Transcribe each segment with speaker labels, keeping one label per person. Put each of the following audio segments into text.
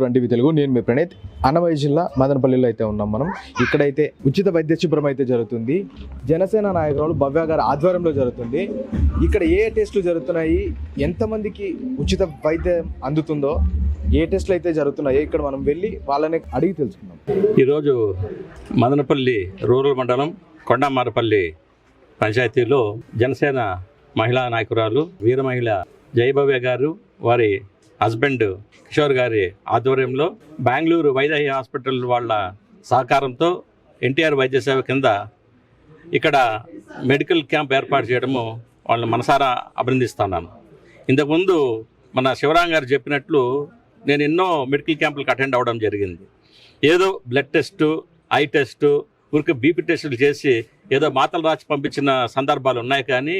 Speaker 1: One TV Telugu. నేను మీ ప్రణీత్. అన్నమయ్య జిల్లా మదనపల్లిలో అయితే ఉన్నాం మనం. ఇక్కడైతే ఉచిత వైద్య శిబిరం అయితే జరుగుతుంది. జనసేన నాయకురాలు భవ్య గారి ఆధ్వర్యంలో జరుగుతుంది. ఇక్కడ ఏ టెస్టులు జరుగుతున్నాయి, ఎంతమందికి ఉచిత వైద్యం అందుతుందో, ఏ టెస్టులు అయితే జరుగుతున్నాయో ఇక్కడ మనం వెళ్ళి వాళ్ళని అడిగి తెలుసుకుందాం.
Speaker 2: ఈరోజు మదనపల్లి రూరల్ మండలం కొండమారపల్లి పంచాయతీలో జనసేన మహిళా నాయకురాలు వీర మహిళ జయభవ్య గారు, వారి హస్బెండ్ కిషోర్ గారి ఆధ్వర్యంలో బెంగళూరు వైదేహి హాస్పిటల్ వాళ్ళ సహకారంతో ఎన్టీఆర్ వైద్య సేవ కింద ఇక్కడ మెడికల్ క్యాంప్ ఏర్పాటు చేయడము వాళ్ళని మనసారా అభినందిస్తున్నాను. ఇంతకుముందు మన శివరాం గారు చెప్పినట్లు నేను ఎన్నో మెడికల్ క్యాంపులకు అటెండ్ అవ్వడం జరిగింది. ఏదో బ్లడ్ టెస్టు, ఐ టెస్టు, ఊరికి బీపీ టెస్టులు చేసి ఏదో మాతలు రాసి పంపించిన సందర్భాలు ఉన్నాయి. కానీ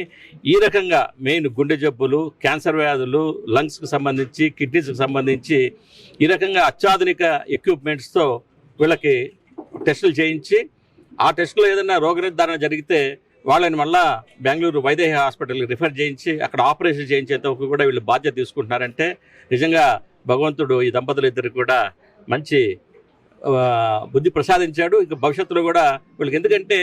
Speaker 2: ఈ రకంగా మెయిన్ గుండె జబ్బులు, క్యాన్సర్ వ్యాధులు, లంగ్స్కి సంబంధించి, కిడ్నీస్కి సంబంధించి ఈ రకంగా అత్యాధునిక ఎక్విప్మెంట్స్తో వీళ్ళకి టెస్టులు చేయించి ఆ టెస్టులో ఏదైనా రోగ నిర్ధారణ జరిగితే వాళ్ళని మళ్ళా బెంగళూరు వైదేహి హాస్పిటల్కి రిఫర్ చేయించి అక్కడ ఆపరేషన్ చేయించేంత వరకు కూడా వీళ్ళు బాధ్యత తీసుకుంటున్నారంటే నిజంగా భగవంతుడు ఈ దంపతులు ఇద్దరికి కూడా మంచి బుద్ధి ప్రసాదించాడు. ఇక భవిష్యత్తులో కూడా వీళ్ళకి, ఎందుకంటే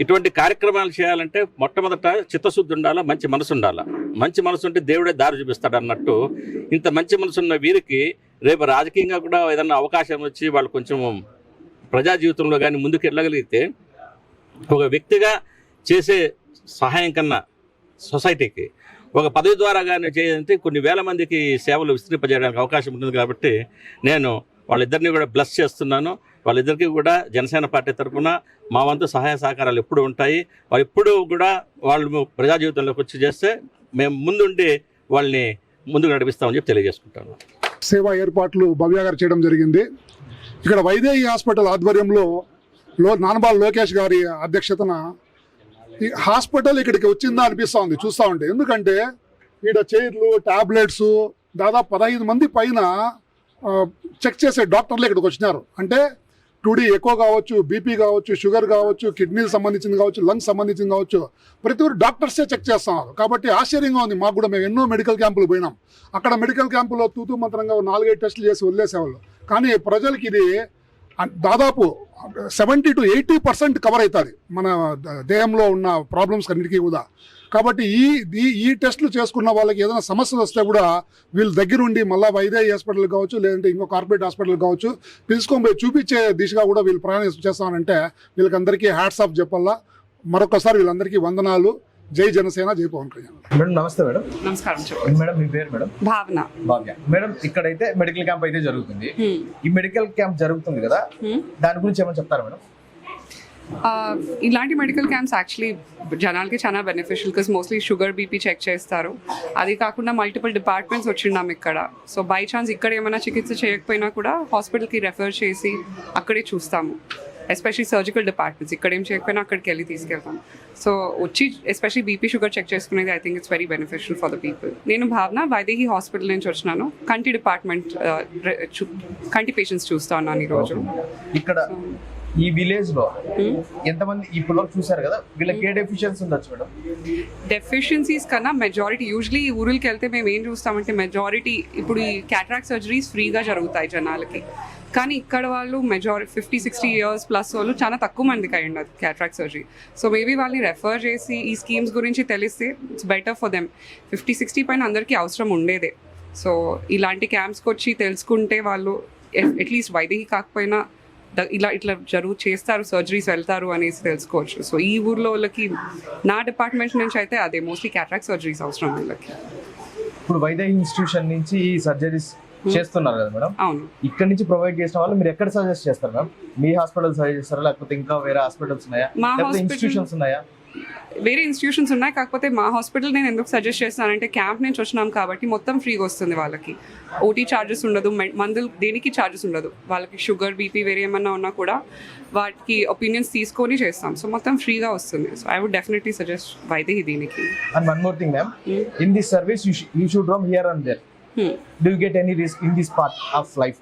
Speaker 2: ఇటువంటి కార్యక్రమాలు చేయాలంటే మొట్టమొదట చిత్తశుద్ధి ఉండాలా, మంచి మనసు ఉండాలా. మంచి మనసు ఉంటే దేవుడే దారి చూపిస్తాడు అన్నట్టు ఇంత మంచి మనసు ఉన్న వీరికి రేపు రాజకీయంగా కూడా ఏదన్నా అవకాశం వచ్చి వాళ్ళు కొంచెం ప్రజా జీవితంలో కానీ ముందుకు వెళ్ళగలిగితే ఒక వ్యక్తిగా చేసే సహాయం కన్నా సొసైటీకి ఒక పదవి ద్వారా కానీ చేయాలంటే కొన్ని వేల మందికి సేవలు విస్తరింపజేయడానికి అవకాశం ఉంటుంది. కాబట్టి నేను వాళ్ళిద్దరినీ కూడా బ్లెస్ చేస్తున్నాను. వాళ్ళిద్దరికీ కూడా జనసేన పార్టీ తరఫున మా వంతు సహాయ సహకారాలు ఎప్పుడు ఉంటాయి. వాళ్ళు ఎప్పుడు కూడా వాళ్ళు ప్రజా జీవితంలోకి వచ్చి చేస్తే మేము ముందుండి వాళ్ళని ముందుకు నడిపిస్తామని చెప్పి తెలియజేసుకుంటాను.
Speaker 3: సేవా ఏర్పాట్లు భవ్య గారు చేయడం జరిగింది. ఇక్కడ వైదేహి హాస్పిటల్ ఆధ్వర్యంలో నానబాల్ లోకేష్ గారి అధ్యక్షతన ఈ హాస్పిటల్ ఇక్కడికి వచ్చిందా అనిపిస్తూ ఉంది చూస్తూ ఉంటే. ఎందుకంటే ఇక్కడ చైర్లు, టాబ్లెట్స్, దాదాపు 15 మంది పైన చెక్ చేసే డాక్టర్లు ఇక్కడికి వచ్చినారు. అంటే 2D ఎక్కువ కావచ్చు, బీపీ కావచ్చు, షుగర్ కావచ్చు, కిడ్నీకి సంబంధించింది కావచ్చు, లంగ్స్ సంబంధించింది కావచ్చు, ప్రతి ఒక్కరు డాక్టర్సే చెక్ చేస్తున్నారు. కాబట్టి ఆశ్చర్యంగా ఉంది మాకు కూడా. మేము ఎన్నో మెడికల్ క్యాంపులు పోయినాం. అక్కడ మెడికల్ క్యాంపులో తూతూ మంత్రంగా 4-5 టెస్టులు చేసి వదిలేసేవాళ్ళు. కానీ ప్రజలకి ఇది దాదాపు 70 to 80% కవర్ అవుతుంది మన దేహంలో ఉన్న ప్రాబ్లమ్స్ అన్నిటికీ కూడా. కాబట్టి ఈ టెస్టులు చేసుకున్న వాళ్ళకి ఏదైనా సమస్యలు వస్తే కూడా వీళ్ళు దగ్గరుండి మళ్ళీ వైదేహి హాస్పిటల్ కావచ్చు, లేదంటే ఇంకో కార్పొరేట్ హాస్పిటల్ కావచ్చు పిలుచుకొని పోయి చూపించే దిశగా కూడా వీళ్ళు ప్రయాణం చేస్తామంటే వీళ్ళకందరికీ హ్యాట్స్ ఆఫ్ చెప్పాలా. మరొకసారి వీళ్ళందరికీ వందనాలు. జై జనసేన, జై పవన్ కళ్యాణ్.
Speaker 1: మేడం నమస్తే. మేడం
Speaker 4: నమస్కారం.
Speaker 1: మేడం మీ పేరు? మేడం
Speaker 4: భావన.
Speaker 1: భావ్య. మేడం ఇక్కడైతే మెడికల్ క్యాంప్ అయితే జరుగుతుంది. ఈ మెడికల్ క్యాంప్ జరుగుతుంది కదా, దాని గురించి ఏమైనా చెప్తారా మేడం?
Speaker 4: ఇలాంటి మెడికల్ క్యాంప్స్ యాక్చువల్లీ జనాలకి చాలా beneficial. Because mostly sugar, BP check చేస్తారు. అది కాకుండా మల్టిపుల్ డిపార్ట్మెంట్స్ వచ్చిన్నాం ఇక్కడ. సో బై ఛాన్స్ ఇక్కడ ఏమైనా చికిత్స చేయకపోయినా కూడా హాస్పిటల్కి రెఫర్ చేసి అక్కడే చూస్తాము. ఎస్పెషలీ సర్జికల్ డిపార్ట్మెంట్స్ ఇక్కడ ఏం చేయకపోయినా అక్కడికి వెళ్ళి తీసుకెళ్తాం. సో వచ్చి ఎస్పెషలీ బీపీ, షుగర్ చెక్ చేసుకునేది I think it's very beneficial for the people. నేను భావన వైదేహి హాస్పిటల్ నుంచి వచ్చినాను. కంటి డిపార్ట్మెంట్ కంటి పేషెంట్స్ చూస్తా ఉన్నాను ఈరోజు.
Speaker 1: ఇక్కడ ఈ విలేజ్ లో ఎంతమంది ఇప్పుడు చూసారు కదా, వీళ్ళకి ఏ డెఫిషియన్సీ ఉండొచ్చు మేడం?
Speaker 4: డెఫిషియన్సీస్ కన్నా మెజారిటీ యూజువలీ ఊరికి వెళ్తే మేము ఏం చూస్తామంటే మెజారిటీ ఇప్పుడు ఈ క్యాటరాక్ట్ సర్జరీస్ ఫ్రీగా జరుగుతాయి జనాలకి. కానీ ఇక్కడ వాళ్ళు మెజారిటీ 50-60 years ప్లస్ వాళ్ళు చాలా తక్కువ మందికి అయ్యి ఉండదు క్యాటరాక్ట్ సర్జరీ. సో మేబీ వాళ్ళని రెఫర్ చేసి ఈ స్కీమ్స్ గురించి తెలిస్తే ఇట్స్ బెటర్ ఫర్ దెమ్. 50-60 పైన అందరికీ అవసరం ఉండేదే. సో ఇలాంటి క్యాంప్స్కి వచ్చి తెలుసుకుంటే వాళ్ళు అట్లీస్ట్ వైదేహి కాకపోయినా ఇట్లా చేస్తారు, సర్జరీస్ వెళ్తారు అనేసి తెలుసుకోవచ్చు. సో ఈ ఊర్లో వాళ్ళకి నా డిపార్ట్మెంట్ నుంచి అయితే అదే మోస్ట్లీ క్యాటరాక్ట్ సర్జరీస్ అవసరం వీళ్ళకి.
Speaker 1: ఇప్పుడు వైదేహి ఇన్స్టిట్యూషన్ నుంచి ఈ సర్జరీస్ చేస్తున్నారు కదా మేడం?
Speaker 4: అవును.
Speaker 1: ఇక్కడ నుంచి ప్రొవైడ్ చేసిన వాళ్ళు మీరు ఎక్కడ సజెస్ట్ చేస్తారు మేడం? మీ హాస్పిటల్ సజెస్ట్ చేస్తారా, లేకపోతే ఇంకా వేరే హాస్పిటల్స్ ఉన్నాయా, లేకపోతే ఇన్స్టిట్యూషన్స్ ఉన్నాయా?
Speaker 4: వేరే ఇన్స్టిట్యూషన్స్ ఉన్నాయి. కాకపోతే మా హాస్పిటల్ నేను ఎందుకు సజెస్ట్ చేస్తానంటే క్యాంప్ నుంచి వచ్చినాం కాబట్టి మొత్తం ఫ్రీగా వస్తుంది వాళ్ళకి. ఓటీ ఛార్జెస్ ఉండదు, మందులు దేనికి ఛార్జెస్ ఉండదు. వాళ్ళకి షుగర్, బీపీ వేరే ఏమన్నా ఉన్నా కూడా వాటికి ఒపీనియన్స్ తీసుకొని చేస్తాం. సో మొత్తం ఫ్రీగా వస్తుంది. So I would definitely suggest Vaidehi దీనికి.
Speaker 1: And one more thing ma'am, in this service you should roam here and there. Do you get any risk in this part of life?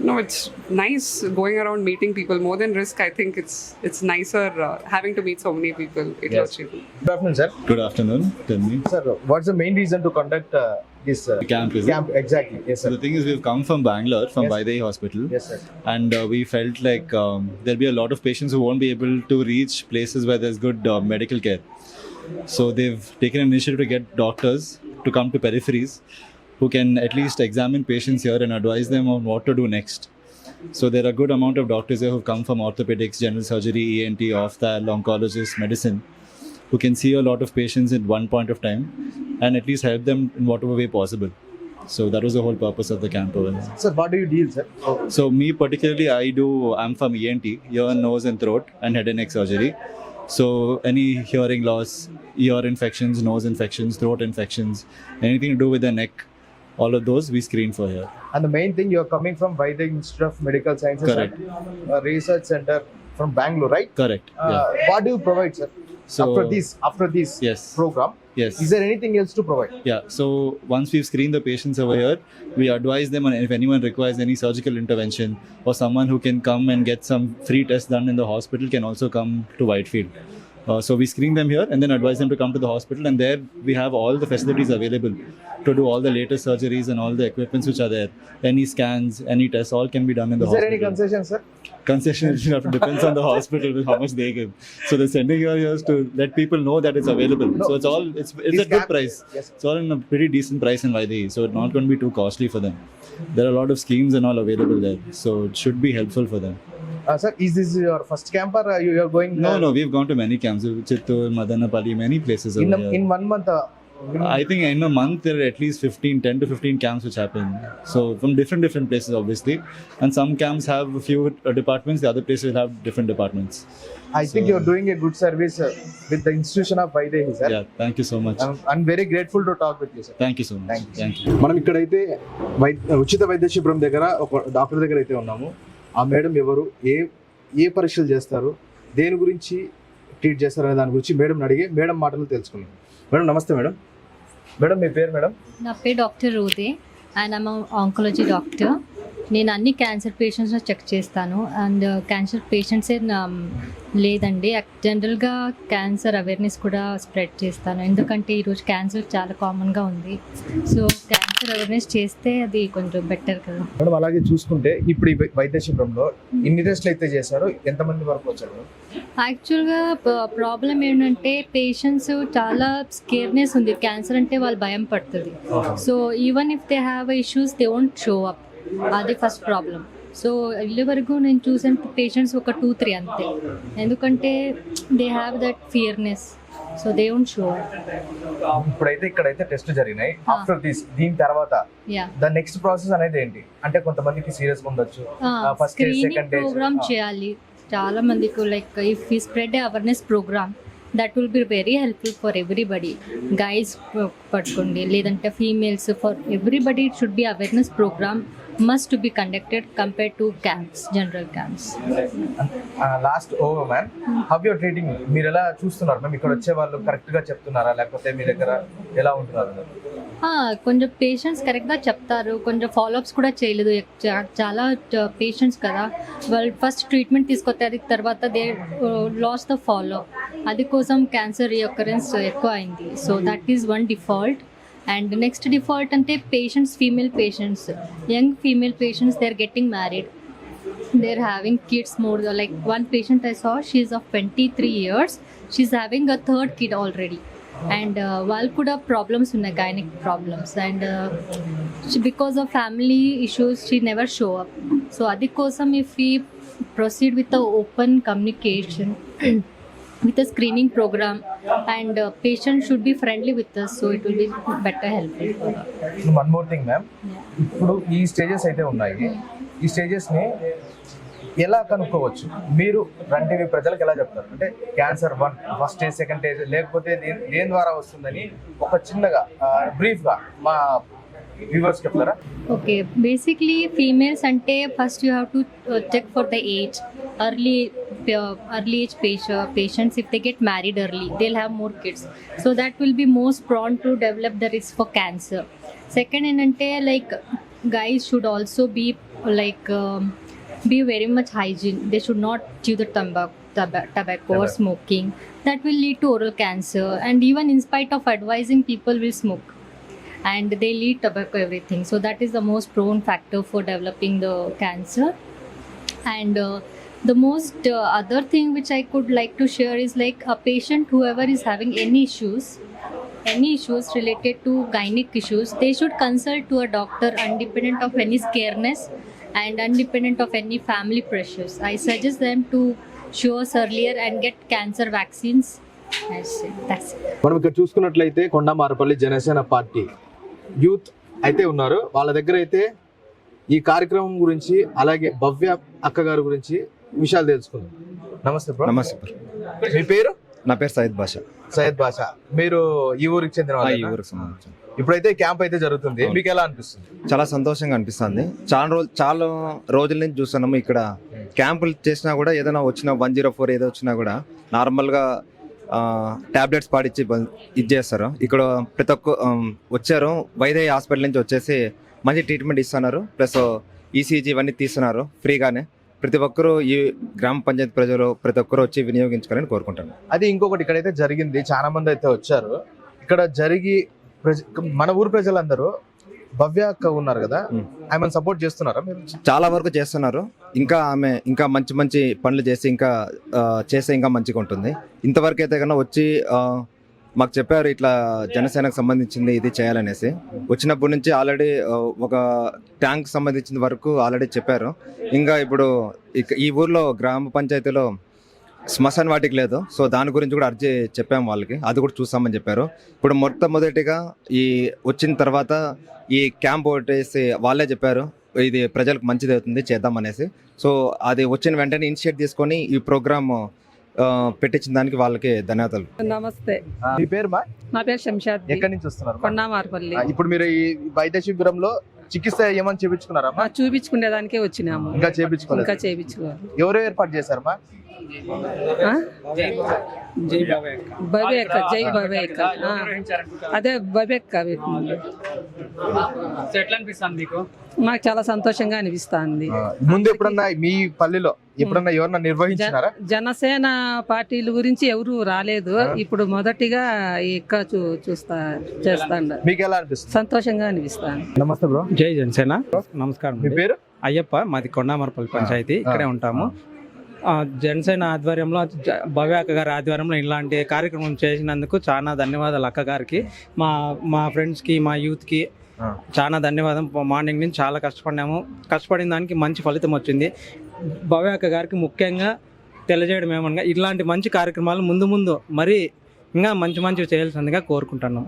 Speaker 4: No, it's nice going around meeting people. More than risk, I think it's nicer having to meet so many people.
Speaker 1: Yes. Good afternoon, sir.
Speaker 5: Good afternoon. Tell me.
Speaker 1: Sir, what's the main reason to conduct this
Speaker 5: Camp, is it?
Speaker 1: camp exactly? Yes,
Speaker 5: So
Speaker 1: sir.
Speaker 5: the thing is, we've come from Bangalore, from
Speaker 1: Yes.
Speaker 5: Vaidehi Hospital,
Speaker 1: Yes, sir.
Speaker 5: and we felt like there'll be a lot of patients who won't be able to reach places where there's good medical care. So they've taken an initiative to get doctors to come to peripheries who can at least examine patients here and advise them on what to do next. So there are a good amount of doctors here who've come from orthopedics, general surgery, ENT, ophthalm, oncologists, medicine, who can see a lot of patients at one point of time and at least help them in whatever way possible. So that was the whole purpose of the camp over there.
Speaker 1: Sir, what do you deal, sir?
Speaker 5: So me particularly, I'm from ENT, ear, nose and throat and head and neck surgery. So any hearing loss, ear infections, nose infections, throat infections, anything to do with the neck, all of those we screen for here.
Speaker 1: And the main thing, you're coming from Vaidehi Institute of Medical Sciences,
Speaker 5: Correct.
Speaker 1: and a research center from Bangalore, right?
Speaker 5: Correct. Yeah.
Speaker 1: What do you provide, sir?
Speaker 5: So
Speaker 1: After this
Speaker 5: Yes.
Speaker 1: program,
Speaker 5: Yes.
Speaker 1: is there anything else to provide?
Speaker 5: Yeah. So once we've screened the patients over here, we advise them on if anyone requires any surgical intervention or someone who can come and get some free tests done in the hospital can also come to Whitefield. So we screen them here and then advise them to come to the hospital, and there we have all the facilities available to do all the latest surgeries and all the equipments which are there. Any scans, any tests, all can be done in the
Speaker 1: Is there
Speaker 5: hospital.
Speaker 1: any concession, sir?
Speaker 5: Concession depends on the hospital with how much they give. So they're sending here to let people know that it's available.
Speaker 1: No.
Speaker 5: So it's
Speaker 1: This
Speaker 5: a good
Speaker 1: camp-
Speaker 5: price.
Speaker 1: Yes.
Speaker 5: It's all in a pretty decent price in Vaidehi, so it's not going to be too costly for them. There are a lot of schemes and all available there, so it should be helpful for them.
Speaker 1: Sir, is this your first camp, or you are going?
Speaker 5: No, we've gone to many camps, Chittoor, Madanapalli, many places over here.
Speaker 1: in 1 month.
Speaker 5: I think in a month there are at least 10 to 15 camps which happen. So from different places obviously, and some camps have a few departments, the other places have different departments.
Speaker 1: I think
Speaker 5: So-
Speaker 1: you're doing a good service with the institution of Vaidehi, sir.
Speaker 5: Yeah, thank you so much.
Speaker 1: I'm very grateful to talk with you, sir.
Speaker 5: Thank you so much.
Speaker 1: Thank you.
Speaker 5: Thank you.
Speaker 1: మనం ఇక్కడైతే ఉచిత వైద్య శిబిరం దగ్గర ఒక doctor దగ్గర అయితే ఉన్నాము. ఆ మేడం ఎవరు, ఏ పరీక్షలు చేస్తారు, దేని గురించి ట్రీట్ చేస్తారు అనే దాని గురించి మేడం అడిగి మేడం మాటలు తెలుసుకున్నాం. మేడం నమస్తే. మేడం మీ పేరు మేడం?
Speaker 6: నా పేరు doctor Rode and I'm oncology doctor. నేను అన్ని క్యాన్సర్ పేషెంట్స్ని చెక్ చేస్తాను. అండ్ క్యాన్సర్ పేషెంట్సే లేదండి, జనరల్గా క్యాన్సర్ అవేర్నెస్ కూడా స్ప్రెడ్ చేస్తాను. ఎందుకంటే ఈరోజు క్యాన్సర్ చాలా కామన్గా ఉంది. సో క్యాన్సర్ అవేర్నెస్ చేస్తే అది కొంచెం బెటర్ కదా.
Speaker 1: మేడం అలాగే చూసుకుంటే ఇప్పుడు ఈ వైద్య శిబిరంలో ఇన్ని టెస్ట్లు అయితే చేశారు, ఎంతమంది వరకు వచ్చారు?
Speaker 6: యాక్చువల్గా ప్రాబ్లం ఏంటంటే పేషెంట్స్ చాలా స్కేర్నెస్ ఉంది. క్యాన్సర్ అంటే వాళ్ళు భయం పడుతుంది. So even if they have issues they won't show up. అది ఫస్ట్ ప్రాబ్లం. సో ఇల్లు వరకు నేను చూసిన పేషెంట్స్ ఒక 2-3 అంతే. ఎందుకంటే they have that fearness, so they won't show up.
Speaker 1: ఇప్పుడైతే ఇక్కడైతే టెస్ట్ జరిగినాయి. ఆఫ్టర్ దీని తర్వాత
Speaker 6: యా,
Speaker 1: ద నెక్స్ట్ ప్రాసెస్ అనేది ఏంటి అంటే కొంతమందికి సీరియస్ ఉండొచ్చు, first stage,
Speaker 6: screening
Speaker 1: second stage.
Speaker 6: Program చేయాలి చాలా మందికి. Like if we spread awareness program that will be very helpful for everybody. Guys పట్టుకోండి, లేదంటే females, for everybody it should be awareness program must to be conducted compared to camps, general camps.
Speaker 1: Last over man, how you are treating? మీరు ఎలా చూస్తున్నారు ma'am? ఇక్కడ వచ్చే వాళ్ళు correct గా చెప్తున్నారా, లేకపోతే మీ దగ్గర ఎలా ఉంటున్నారు?
Speaker 6: కొంచెం పేషెంట్స్ కరెక్ట్గా చెప్తారు, కొంచెం ఫాలోఅప్స్ కూడా చేయలేదు. చాలా పేషెంట్స్ కదా, వాళ్ళు ఫస్ట్ ట్రీట్మెంట్ తీసుకొస్తే అది తర్వాత దే లాస్ ద ఫాలో. అది కోసం క్యాన్సర్ రికరెన్స్ ఎక్కువ అయింది. So that is one default. And next default అంటే patients, female patients, young female patients, they are getting married, they are having kids more. Like one patient I saw, she is of 23 years, she is having a 3rd kid already. And వాళ్ళు కూడా problems ఉన్నాయి, gynaec problems. And because of family issues she never show up. So అది కోసం if we proceed with the open communication with a screening program, and patient should be friendly with us, so it will be better helpful for her.
Speaker 1: One more thing ma'am, ఇప్పుడు ఈ stages అయితే ఉన్నాయి, ఈ stages ని ఎలా కనుక్కోవచ్చు? మీరు run TV ప్రజలకు ఎలా చెప్తారు? అంటే cancer 1 first stage, second stage, లేకపోతే దేని ద్వారా వస్తుందని ఒక చిన్నగా బ్రీఫ్ గా మా వ్యూవర్స్ చెప్తారా?
Speaker 6: Okay, basically females ante first you have to check for the age. Early age patients, if they get married early, they'll have more kids, so that will be most prone to develop the risk for cancer. Second enante, like guys should also be like be very much hygiene. They should not chew the tobacco or smoking. That will lead to oral cancer, and even in spite of advising, people will smoke. and they eat tobacco, everything. So that is the most prone factor for developing the cancer. And the most other thing which I could like to share is like a patient, whoever is having any issues related to gynec issues, they should consult to a doctor independent of any scareness and independent of any family pressures. I suggest them to show us earlier and get cancer vaccines. That's it.
Speaker 1: మనం ఇక్కడ చూసుకున్నట్లయితే కొండమారపల్లి Janasena party youth అయితే ఉన్నారు. వాళ్ళ దగ్గర అయితే ఈ కార్యక్రమం గురించి అలాగే భవ్య అక్క గారి గురించి విషయాలు తెలుసుకుందాం. నమస్తే బ్రో.
Speaker 7: నమస్తే బ్రో.
Speaker 1: మీ పేరు?
Speaker 7: నా పేరు సయ్యద్ బాషా.
Speaker 1: సయ్యద్ బాషా. మీరు ఈ ఊరికి చెందిన
Speaker 7: ఈ
Speaker 1: వాళ్ళేనా?
Speaker 7: ఊరికి సంబంధించిన
Speaker 1: ఇప్పుడైతే క్యాంప్ అయితే జరుగుతుంది, మీకు ఎలా అనిపిస్తుంది?
Speaker 7: చాలా సంతోషంగా అనిపిస్తుంది. చాలా రోజుల నుంచి చూస్తున్నాము ఇక్కడ క్యాంపులు చేసినా కూడా ఏదైనా వచ్చినా 104 ఏదో వచ్చినా కూడా నార్మల్గా టాబ్లెట్స్ పాడిచ్చి ఇది చేస్తారు. ఇక్కడ ప్రతి ఒక్క వచ్చారు వైదేహి హాస్పిటల్ నుంచి వచ్చేసి మంచి ట్రీట్మెంట్ ఇస్తున్నారు. ప్లస్ ఈసీజీ ఇవన్నీ తీస్తున్నారు ఫ్రీగానే. ప్రతి ఒక్కరూ ఈ గ్రామ పంచాయతీ ప్రజలు ప్రతి ఒక్కరూ వచ్చి వినియోగించుకోవాలని కోరుకుంటాను.
Speaker 1: అది ఇంకొకటి ఇక్కడైతే జరిగింది, చాలా మంది అయితే వచ్చారు. ఇక్కడ జరిగి మన ఊరు ప్రజలందరూ భవ్య అక్క ఉన్నారు కదా, ఆమెను సపోర్ట్ చేస్తున్నారా మీరు?
Speaker 7: చాలా వరకు చేస్తున్నారు. ఆమె ఇంకా మంచి మంచి పనులు చేసి చేస్తే ఇంకా మంచిగా ఉంటుంది. ఇంతవరకు అయితే కన్నా వచ్చి మాకు చెప్పారు ఇట్లా జనసేనకు సంబంధించింది ఇది చేయాలనేసి. వచ్చినప్పటి నుంచి ఆల్రెడీ ఒక ట్యాంక్ సంబంధించిన వరకు ఆల్రెడీ చెప్పారు. ఇంకా ఇప్పుడు ఈ ఊర్లో గ్రామ పంచాయతీలో శ్మశాన వాటికి లేదు, సో దాని గురించి కూడా అర్జీ చెప్పాము వాళ్ళకి, అది కూడా చూస్తామని చెప్పారు. ఇప్పుడు మొట్టమొదటిగా ఈ వచ్చిన తర్వాత ఈ క్యాంప్ ఒకటేసి వాళ్ళే చెప్పారు ఇది ప్రజలకు మంచిది అవుతుంది చేద్దామనేసి. సో అది వచ్చిన వెంటనే ఇనిషియేట్ తీసుకొని ఈ ప్రోగ్రామ్ పెట్టించిన దానికి వాళ్ళకి ధన్యవాదాలు.
Speaker 8: నమస్తే.
Speaker 1: మీ పేరు మా?
Speaker 8: నా పేరు శంషాద్.
Speaker 1: ఎక్కడి నుంచి వస్తున్నారు?
Speaker 8: కొండమారపల్లి.
Speaker 1: ఇప్పుడు మీరు ఈ వైద్య శిబిరంలో చికిత్స ఏమని చేపించుకున్నారా?
Speaker 8: చూపించుకునేదానికే వచ్చినాము.
Speaker 1: ఇంకా చేపించుకోలేదు?
Speaker 8: ఇంకా చేయించుకోవాలి.
Speaker 1: ఎవరు ఏర్పాటు చేశారు మా?
Speaker 8: బబేక్క, జై బబేక్క. అదే బబేక్క పెట్టింది. మాకు చాలా సంతోషంగా అనిపిస్తుంది.
Speaker 1: ముందు ఎప్పుడన్నా మీ పల్లెలో ఎప్పుడన్నా ఎవరన్నా నిర్వహించినారా?
Speaker 8: జనసేన పార్టీల గురించి ఎవరు రాలేదు. ఇప్పుడు మొదటిగా ఇక్కడ చేస్తాండ.
Speaker 1: మీకు ఎలా అనిపిస్తుంది?
Speaker 8: సంతోషంగా అనిపిస్తాను.
Speaker 1: నమస్తే బ్రో.
Speaker 9: జై జనసేన. నమస్కారం.
Speaker 1: మీ పేరు?
Speaker 9: అయ్యప్ప. మాది కొండమారపల్లి పంచాయతీ, ఇక్కడే ఉంటాము. జనసేన ఆధ్వర్యంలో భవ్య అక్క గారి ఆధ్వర్యంలో ఇలాంటి కార్యక్రమం చేసినందుకు చాలా ధన్యవాదాలు అక్క గారికి. మా ఫ్రెండ్స్కి, మా యూత్కి చాలా ధన్యవాదం. మార్నింగ్ నుంచి చాలా కష్టపడిన దానికి మంచి ఫలితం వచ్చింది. భవ్య అక్క గారికి ముఖ్యంగా తెలియజేయడం ఏమనగా ఇలాంటి మంచి కార్యక్రమాలు ముందు మరీ ఇంకా మంచి చేయాల్సిందిగా కోరుకుంటున్నాం.